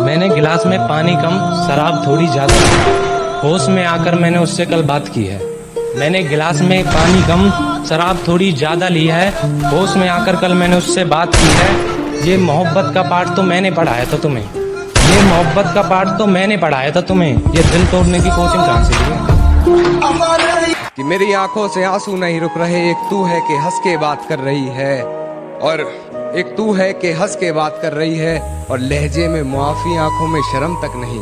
मैंने गिलास में पानी कम शराब थोड़ी ज्यादा, होश में आकर मैंने उससे कल बात की है। मैंने गिलास में पानी कम शराब थोड़ी ज्यादा ली है, होश में आकर कल मैंने उससे बात की है। ये मोहब्बत का पाठ तो मैंने पढ़ाया था तुम्हें, ये मोहब्बत का पाठ तो मैंने पढ़ाया था तुम्हें, ये दिल तोड़ने की कोचिंग कहाँ से ली? कि मेरी आंखों से आंसू नहीं रुक रहे, एक तू है कि हंस के बात कर रही है, और एक तू है कि हंस के बात कर रही है, और लहजे में मुआफी आंखों में शर्म तक नहीं,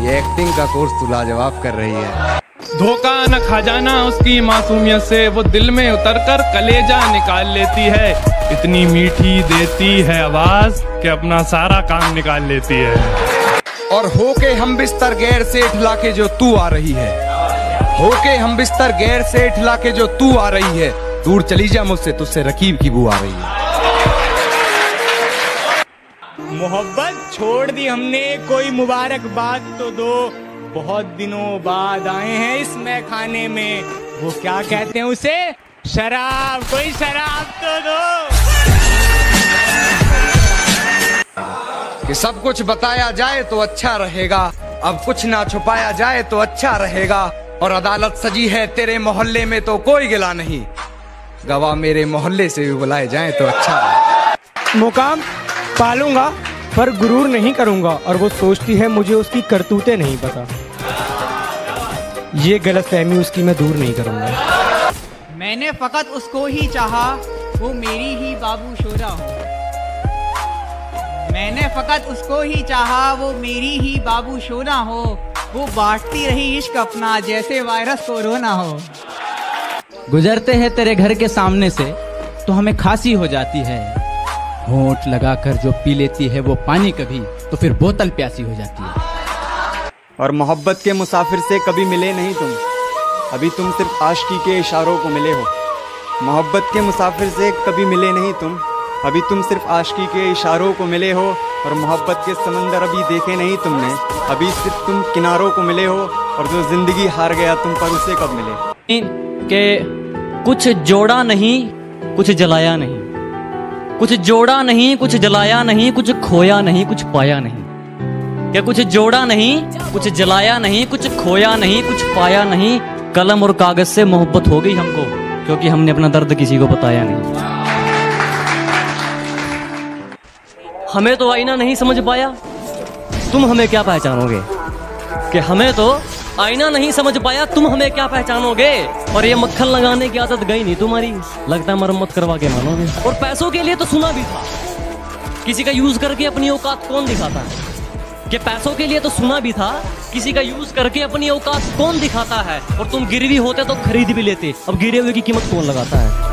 ये एक्टिंग का कोर्स तू लाजवाब कर रही है। धोखा न खा जाना उसकी मासूमियत से, वो दिल में उतरकर कलेजा निकाल लेती है। इतनी मीठी देती है आवाज कि अपना सारा काम निकाल लेती है। और होके हम बिस्तर गैर सेठ लाके जो तू आ रही है, होके हम बिस्तर गैर सेठ लाके जो तू आ रही है, दूर चली जा मुझसे, तुझसे रकीब की बू आ रही है। मोहब्बत छोड़ दी हमने, कोई मुबारकबाद तो दो, बहुत दिनों बाद आए हैं इस मैखाने में, वो क्या कहते हैं उसे, शराब, कोई शराब तो दो। कि सब कुछ बताया जाए तो अच्छा रहेगा, अब कुछ ना छुपाया जाए तो अच्छा रहेगा, और अदालत सजी है तेरे मोहल्ले में तो कोई गिला नहीं, गवाह मेरे मोहल्ले से भी बुलाए जाए तो अच्छा रहेगा। मुकाम पालूंगा पर गुरूर नहीं करूंगा, और वो सोचती है मुझे उसकी करतूतें नहीं पता, ये गलतफहमी उसकी मैं दूर नहीं करूंगा। मैंने फकत उसको ही चाहा, वो मेरी ही बाबू शोरा हो, मैंने फकत उसको ही चाहा, वो मेरी ही बाबू शोरा हो, वो बांटती रही इश्क अपना जैसे वायरस कोरोना हो। गुजरते हैं तेरे घर के सामने से तो हमें खांसी हो जाती है, होंठ लगाकर जो पी लेती है वो पानी कभी, तो फिर बोतल प्यासी हो जाती है। और मोहब्बत के मुसाफिर से कभी मिले नहीं तुम, अभी तुम सिर्फ आशिकी के इशारों को मिले हो। मोहब्बत के मुसाफिर से कभी मिले नहीं तुम, अभी तुम सिर्फ आशिकी के इशारों को मिले हो, और मोहब्बत के समंदर अभी देखे नहीं तुमने, अभी सिर्फ तुम किनारों को मिले हो, और जो जिंदगी हार गया तुम पर उसे कब मिले। कि कुछ जोड़ा नहीं कुछ जलाया नहीं, कुछ जोड़ा नहीं कुछ जलाया नहीं, कुछ खोया नहीं कुछ पाया नहीं, क्या कुछ जोड़ा नहीं कुछ जलाया नहीं, कुछ खोया नहीं कुछ पाया नहीं, कलम और कागज से मोहब्बत हो गई हमको, क्योंकि हमने अपना दर्द किसी को बताया नहीं। हमें तो आईना नहीं समझ पाया, तुम हमें क्या पहचानोगे, कि हमें तो आईना नहीं समझ पाया, तुम हमें क्या पहचानोगे, और ये मक्खन लगाने की आदत गई नहीं तुम्हारी, लगता है मरम्मत करवा के मानोगे। और पैसों के लिए तो सुना भी था, किसी का यूज करके अपनी औकात कौन दिखाता है, कि पैसों के लिए तो सुना भी था, किसी का यूज करके अपनी औकात कौन दिखाता है, और तुम गिरवी होते तो खरीद भी लेते, अब गिरे हुए की कीमत कौन लगाता है।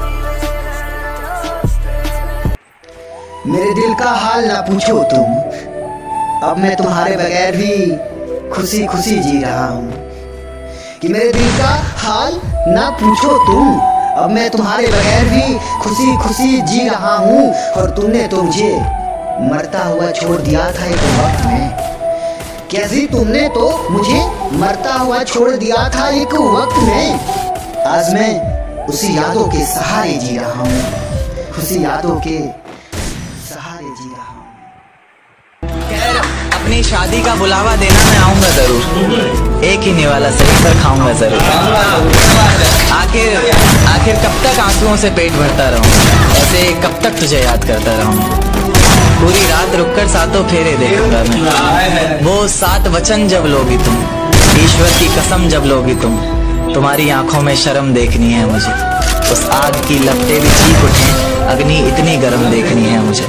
मेरे दिल का हाल ना पूछो तुम, अब मैं तुम्हारे बगैर भी खुशी खुशी जी रहा हूँ, कि मेरे दिल का हाल ना पूछो तुम, अब मैं तुम्हारे बगैर भी खुशी खुशी जी रहा हूँ, और तुमने तो मुझे मरता हुआ छोड़ दिया था एक वक्त में, कैसी तुमने तो मुझे मरता हुआ छोड़ दिया था एक वक्त में, आज मैं उसी यादों के सहारे जी रहा हूँ, उसी यादों के सहारे जी रहा हूँ। अपनी शादी का बुलावा देना मैं आऊंगा जरूर, एक ही निवाला सही पर खाऊंगा जरूर, आखिर कब तक आंसुओं से पेट भरता रहूं, ऐसे कब तक तुझे याद करता रहूं, पूरी रात रुककर सातों फेरे देखूंगा मैं, वो 7 वचन जब लोगी तुम, ईश्वर की कसम जब लोगी तुम, तुम्हारी आंखों में शर्म देखनी है मुझे, उस आग की लपटें भी चीख उठे, अग्नि इतनी गर्म देखनी है मुझे,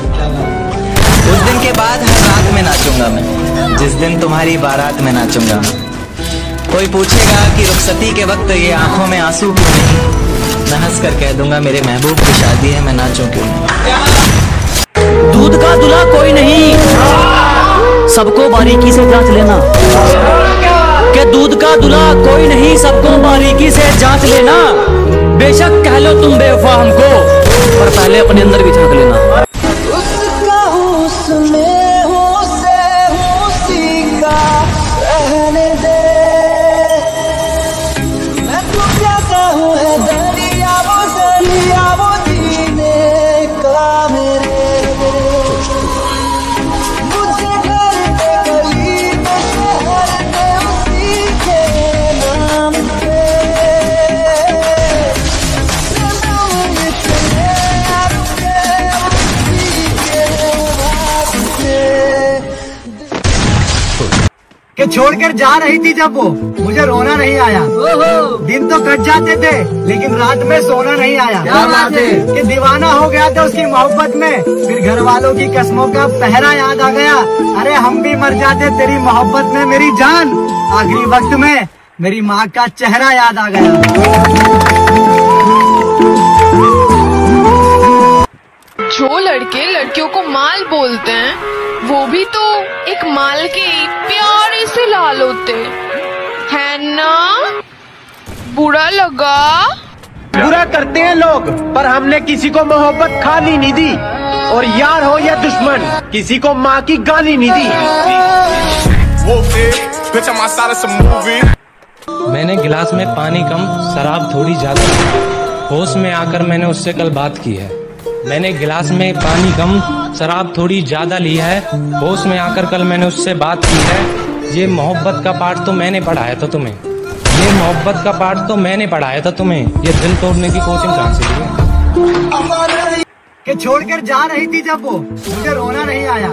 उस दिन के बाद हर रात में नाचूंगा मैं, जिस दिन तुम्हारी बारात में नाचूंगा मैं। कोई पूछेगा कि रुखसती के वक्त ये आंखों में आंसू क्यों नहीं, मैं हंस कर कह दूंगा मेरे महबूब की शादी है, मैं नाचूं क्यों नहीं। दूध का दुला कोई नहीं, सबको बारीकी से जांच लेना, कि दूध का दुला कोई नहीं, सबको बारीकी से जांच लेना, बेशक कह लो तुम बेवफा हमको, पर पहले अपने अंदर भी झांक लेना। कि छोड़कर जा रही थी जब वो, मुझे रोना नहीं आया। दिन तो कट जाते थे लेकिन रात में सोना नहीं आया। क्या बात है कि दीवाना हो गया था उसकी मोहब्बत में, फिर घर वालों की कसमों का पहरा याद आ गया। अरे हम भी मर जाते तेरी मोहब्बत में मेरी जान, आखिरी वक्त में मेरी माँ का चेहरा याद आ गया। जो लड़के लड़कियों को माल बोलते हैं वो भी तो एक माल के प्यारे से लाल होते है ना। बुरा लगा? बुरा करते हैं लोग, पर हमने किसी को मोहब्बत खाली नहीं दी, और यार हो या दुश्मन किसी को माँ की गाली नहीं दी। मैंने गिलास में पानी कम शराब थोड़ी ज्यादा ली। होश में आकर मैंने उससे कल बात की है। मैंने गिलास में पानी कम शराब थोड़ी ज्यादा ली है। होश में आकर कल मैंने उससे बात की है। ये मोहब्बत का पाठ तो मैंने पढ़ाया था तुम्हें, ये मोहब्बत का पाठ तो मैंने पढ़ाया था तुम्हें। ये दिल तोड़ने की कोचिंग कहाँ से ली? कि छोड़कर जा रही थी जब वो, मुझे रोना नहीं आया।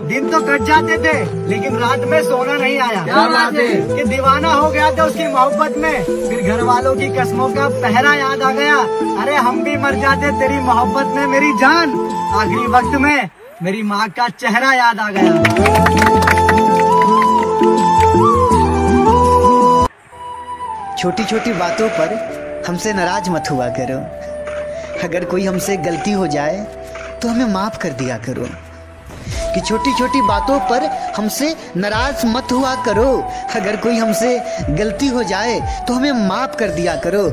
दिन तो कट जाते थे लेकिन रात में सोना नहीं आया। क्या बात है कि दीवाना हो गया था उसकी मोहब्बत में, फिर घर वालों की कसमों का पहरा याद आ गया। अरे हम भी मर जाते तेरी मोहब्बत में मेरी जान, आखिरी वक्त में मेरी माँ का चेहरा याद आ गया। छोटी छोटी बातों पर हमसे नाराज मत हुआ करो। अगर कोई हमसे गलती हो जाए तो हमें माफ कर दिया करो। कि छोटी छोटी बातों पर हमसे नाराज मत हुआ करो। अगर कोई हमसे गलती हो जाए तो हमें माफ कर दिया करो।